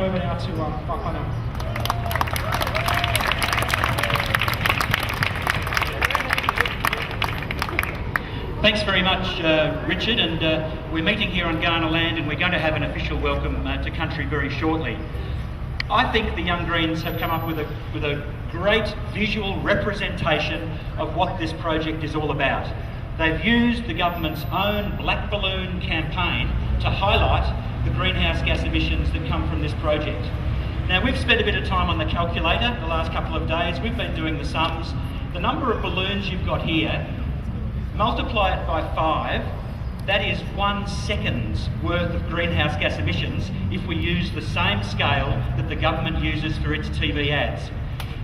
over now to Parnell. Thanks very much, Richard, and we're meeting here on Kaurna land, and we're going to have an official welcome to country very shortly. I think the Young Greens have come up with a great visual representation of what this project is all about. They've used the government's own black balloon campaign to highlight the greenhouse gas emissions that come from this project. Now, we've spent a bit of time on the calculator the last couple of days. We've been doing the sums. The number of balloons you've got here, multiply it by 5, that is 1 second's worth of greenhouse gas emissions if we use the same scale that the government uses for its TV ads.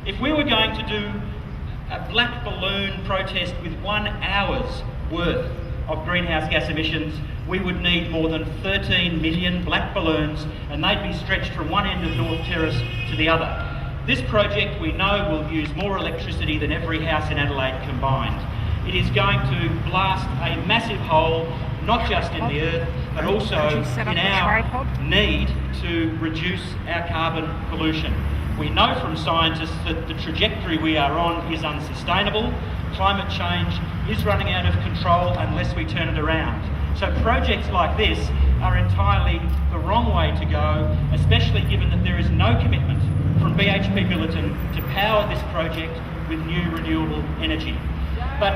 If we were going to do a black balloon protest with 1 hour's worth of greenhouse gas emissions, we would need more than 13 million black balloons, and they'd be stretched from one end of North Terrace to the other. This project, we know, will use more electricity than every house in Adelaide combined. It is going to blast a massive hole, not just in the earth, but also in our need to reduce our carbon pollution. We know from scientists that the trajectory we are on is unsustainable. Climate change is running out of control unless we turn it around. So projects like this are entirely the wrong way to go, especially given that there is no commitment from BHP Billiton to power this project with new renewable energy. But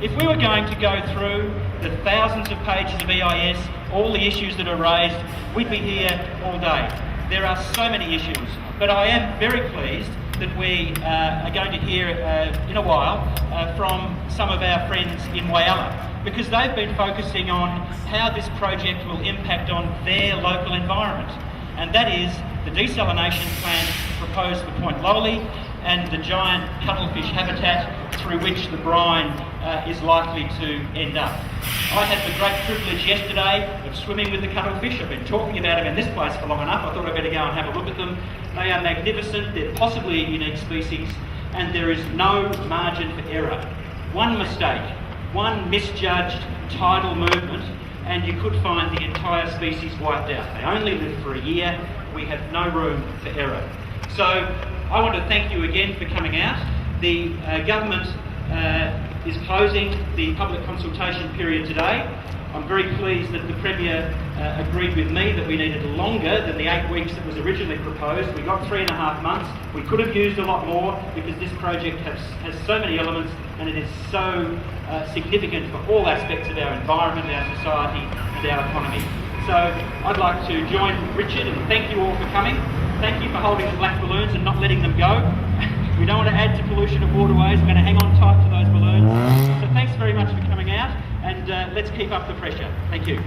if we were going to go through the thousands of pages of EIS, all the issues that are raised, we'd be here all day. There are so many issues, but I am very pleased that we are going to hear in a while from some of our friends in Whyalla, because they've been focusing on how this project will impact on their local environment, and that is the desalination plant proposed for Point Lowly and the giant cuttlefish habitat through which the brine is likely to end up. I had the great privilege yesterday of swimming with the cuttlefish. I've been talking about them in this place for long enough. I thought I'd better go and have a look at them. They are magnificent, they're possibly a unique species, and there is no margin for error. One mistake, one misjudged tidal movement, and you could find the entire species wiped out. They only live for a year. We have no room for error. So I want to thank you again for coming out. The government is closing the public consultation period today. I'm very pleased that the Premier agreed with me that we needed longer than the 8 weeks that was originally proposed. We got 3.5 months. We could have used a lot more because this project has so many elements, and it is so significant for all aspects of our environment, our society and our economy. So I'd like to join Richard and thank you all for coming. Thank you for holding the black balloons and not letting them go. We don't want to add to pollution of waterways. We're going to hang on tight to those balloons. So thanks very much for coming out, and let's keep up the pressure. Thank you.